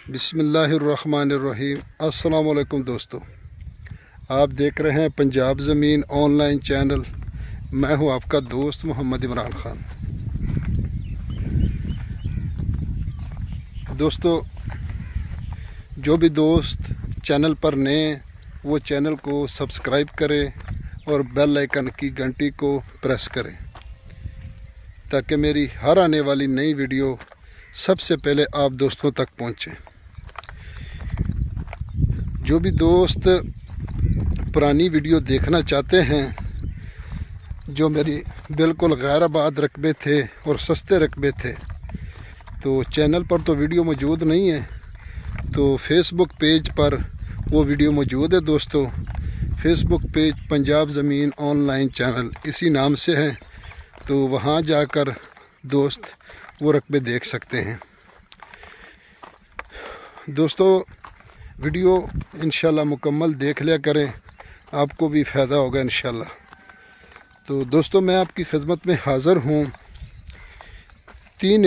बिस्मिल्लाहिर्रहमानिर्रहीम। अस्सलाम वालेकुम दोस्तों, आप देख रहे हैं पंजाब ज़मीन ऑनलाइन चैनल। मैं हूं आपका दोस्त मोहम्मद इमरान ख़ान। दोस्तों, जो भी दोस्त चैनल पर नए वो चैनल को सब्सक्राइब करें और बेल आइकन की घंटी को प्रेस करें ताकि मेरी हर आने वाली नई वीडियो सबसे पहले आप दोस्तों तक पहुंचे। जो भी दोस्त पुरानी वीडियो देखना चाहते हैं, जो मेरी बिल्कुल गैर आबाद रकबे थे और सस्ते रकबे थे, तो चैनल पर तो वीडियो मौजूद नहीं है, तो फेसबुक पेज पर वो वीडियो मौजूद है। दोस्तों, फेसबुक पेज पंजाब ज़मीन ऑनलाइन चैनल इसी नाम से है, तो वहाँ जाकर दोस्त वो रकबे देख सकते हैं। दोस्तों, वीडियो इंशाल्लाह मुकम्मल देख लिया करें, आपको भी फ़ायदा होगा इंशाल्लाह। तो दोस्तों, मैं आपकी खिदमत में हाज़िर हूँ। 3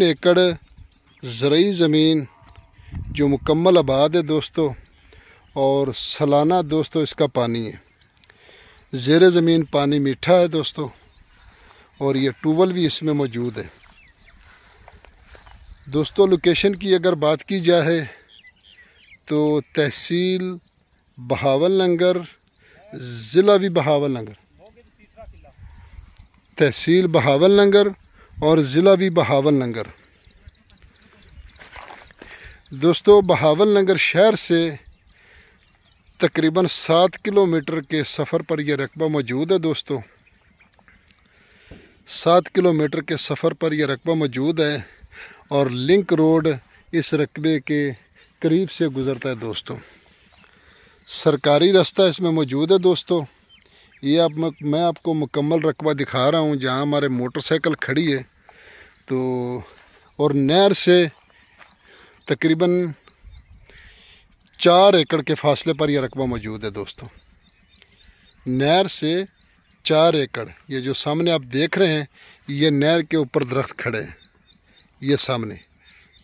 एकड़ ज़रई ज़मीन जो मुकम्मल आबाद है दोस्तों, और सालाना दोस्तों इसका पानी है। ज़ेरे ज़मीन पानी मीठा है दोस्तों, और ये ट्यूबवेल भी इसमें मौजूद है। दोस्तों, लोकेशन की अगर बात की जाए तो तहसील बहावलनगर, ज़िला भी बहावलनगर, तहसील बहावलनगर और ज़िला भी बहावलनगर। दोस्तों, बहावलनगर शहर से तकरीबन 7 किलोमीटर के सफ़र पर यह रकबा मौजूद है। दोस्तों, 7 किलोमीटर के सफ़र पर यह रकबा मौजूद है, और लिंक रोड इस रकबे के करीब से गुज़रता है। दोस्तों, सरकारी रास्ता इसमें मौजूद है। दोस्तों, ये मैं आपको मुकम्मल रकबा दिखा रहा हूँ जहाँ हमारे मोटरसाइकिल खड़ी है। तो और नहर से तकरीबन 4 एकड़ के फासले पर यह रकबा मौजूद है। दोस्तों, नहर से 4 एकड़, ये जो सामने आप देख रहे हैं, ये नहर के ऊपर दरख्त खड़े हैं। ये सामने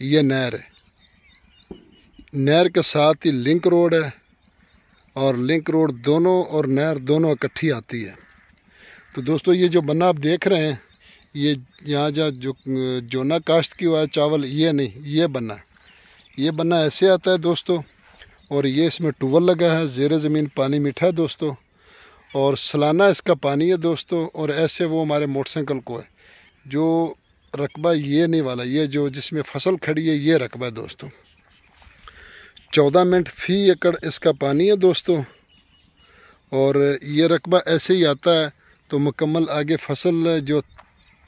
ये नहर है, नहर के साथ ही लिंक रोड है, और लिंक रोड दोनों और नहर दोनों इकट्ठी आती है। तो दोस्तों, ये जो बन्ना आप देख रहे हैं, ये यहाँ जो ना काश्त की हुआ है चावल, ये नहीं, ये बन्ना ऐसे आता है दोस्तों, और ये इसमें ट्यूबवेल लगा है। ज़ेरे ज़मीन पानी मीठा है दोस्तों, और सालाना इसका पानी है दोस्तों। और ऐसे वो हमारे मोटरसाइकिल को है। जो रकबा ये नहीं वाला, ये जो जिसमें फसल खड़ी है, ये रकबा है दोस्तों। 14 मिनट फ़ी एकड़ इसका पानी है दोस्तों, और ये रकबा ऐसे ही आता है। तो मुकम्मल आगे फसल जो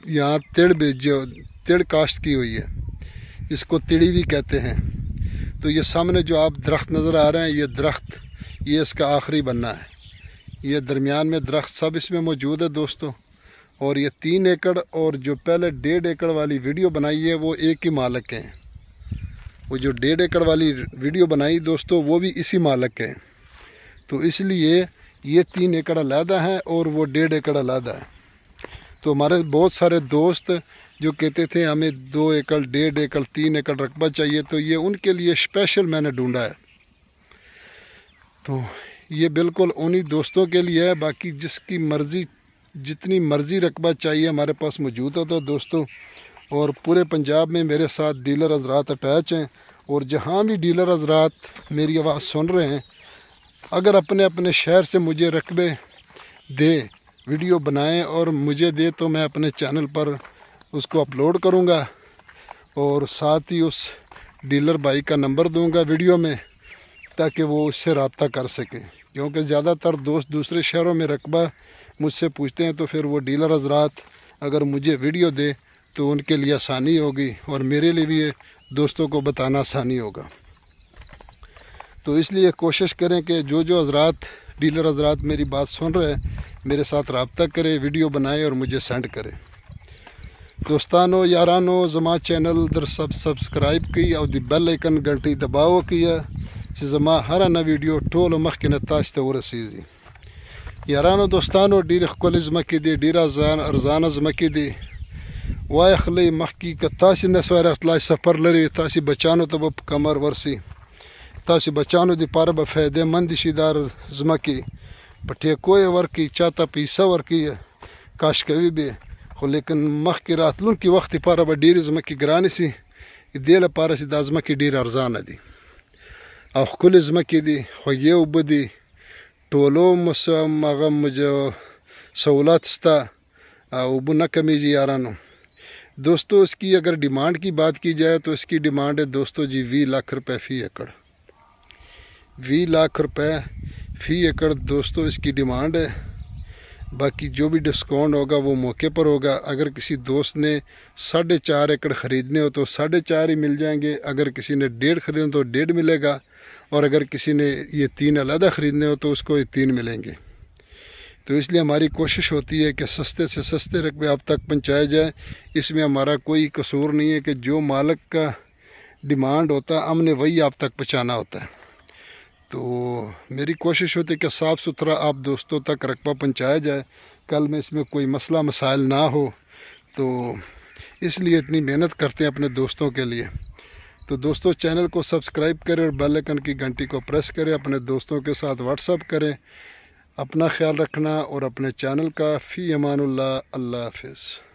यहाँ तिड़ काश्त की हुई है, इसको तिड़ी भी कहते हैं। तो ये सामने जो आप दरख्त नज़र आ रहे हैं, ये दरख्त, ये इसका आखिरी बन्ना है। ये दरमियान में दरख्त सब इसमें मौजूद है दोस्तों। और ये 3 एकड़ और जो पहले 1.5 एकड़ वाली वीडियो बनाई है, वो एक ही मालिक के हैं। वो जो 1.5 एकड़ वाली वीडियो बनाई दोस्तों, वो भी इसी मालिक के हैं। तो इसलिए ये 3 एकड़ अलहदा है और वो 1.5 एकड़ अलहदा है। तो हमारे बहुत सारे दोस्त जो कहते थे हमें 2 एकड़, 1.5 एकड़, 3 एकड़ रकबा चाहिए, तो ये उनके लिए स्पेशल मैंने ढूंढा है। तो ये बिल्कुल उन्हीं दोस्तों के लिए है। बाकी जिसकी मर्ज़ी, जितनी मर्ज़ी रकबा चाहिए हमारे पास मौजूद होता है दोस्तों। और पूरे पंजाब में मेरे साथ डीलर हज़रात अटैच हैं, और जहाँ भी डीलर हज़रात मेरी आवाज़ सुन रहे हैं, अगर अपने अपने शहर से मुझे रकबे दे, वीडियो बनाएं और मुझे दे, तो मैं अपने चैनल पर उसको अपलोड करूँगा, और साथ ही उस डीलर भाई का नंबर दूँगा वीडियो में, ताकि वो उससे रब्ता कर सकें। क्योंकि ज़्यादातर दोस्त दूसरे शहरों में रकबा मुझसे पूछते हैं, तो फिर वो डीलर हज़रात अगर मुझे वीडियो दे तो उनके लिए आसानी होगी, और मेरे लिए भी दोस्तों को बताना आसानी होगा। तो इसलिए कोशिश करें कि जो हज़रात, डीलर हज़रात मेरी बात सुन रहे हैं, मेरे साथ रब्ता करें, वीडियो बनाएं और मुझे सेंड करें। दोस्तानो यारानो, ज़मा चैनल दर सब्सक्राइब की और दी बेल आइकन घंटी दबाओ किया, ज़मा हर ना वीडियो टोल मखिन ताश तो रसीज़ी। यारानो दोस्तानो, डीर खुल ज़मकी दी, डीरा अरजान ज़मकी दी, वाय खली मखी का तासी नसवार अतलाय सफ़र लरी तासी बचानो तब कमर वर्सी तासी बचानो दी पार बफायदे मंद शिदार जमकी पठे कोई वर्की चाता पीसा वर्की काश कभी भी हो लेकिन मख की रातलून की वक्त पार ब डीर जमकी ग्रानी सी देल पार सी दाजमकी डीर अर्जान दी और खुल जमकी दी हो ये उबदी टोलो मगम मुझे सहूलत स्ता उब न कमी जी यारानो दोस्तों। इसकी अगर डिमांड की बात की जाए तो इसकी डिमांड है दोस्तों जी 20 लाख रुपए फ़ी एकड़, 20 लाख रुपए फ़ी एकड़ दोस्तों इसकी डिमांड है। बाकी जो भी डिस्काउंट होगा वो मौके पर होगा। अगर किसी दोस्त ने 4.5 एकड़ ख़रीदने हो तो 4.5 ही मिल जाएंगे, अगर किसी ने 1.5 ख़रीदने तो 1.5 मिलेगा, और अगर किसी ने ये 3 अलग ख़रीदने हो तो उसको ये 3 मिलेंगे। तो इसलिए हमारी कोशिश होती है कि सस्ते से सस्ते रकबे आप तक पहुंचाए जाए। इसमें हमारा कोई कसूर नहीं है कि जो मालिक का डिमांड होता है हमने वही आप तक पहुंचाना होता है। तो मेरी कोशिश होती है कि साफ़ सुथरा आप दोस्तों तक रकबा पहुंचाया जाए, कल में इसमें कोई मसला मसाइल ना हो। तो इसलिए इतनी मेहनत करते हैं अपने दोस्तों के लिए। तो दोस्तों चैनल को सब्सक्राइब करें और बेल आइकन की घंटी को प्रेस करें, अपने दोस्तों के साथ व्हाट्सअप करें। अपना ख्याल रखना और अपने चैनल का फ़ी अमानुल्लाह। अल्लाह हाफ़िज़।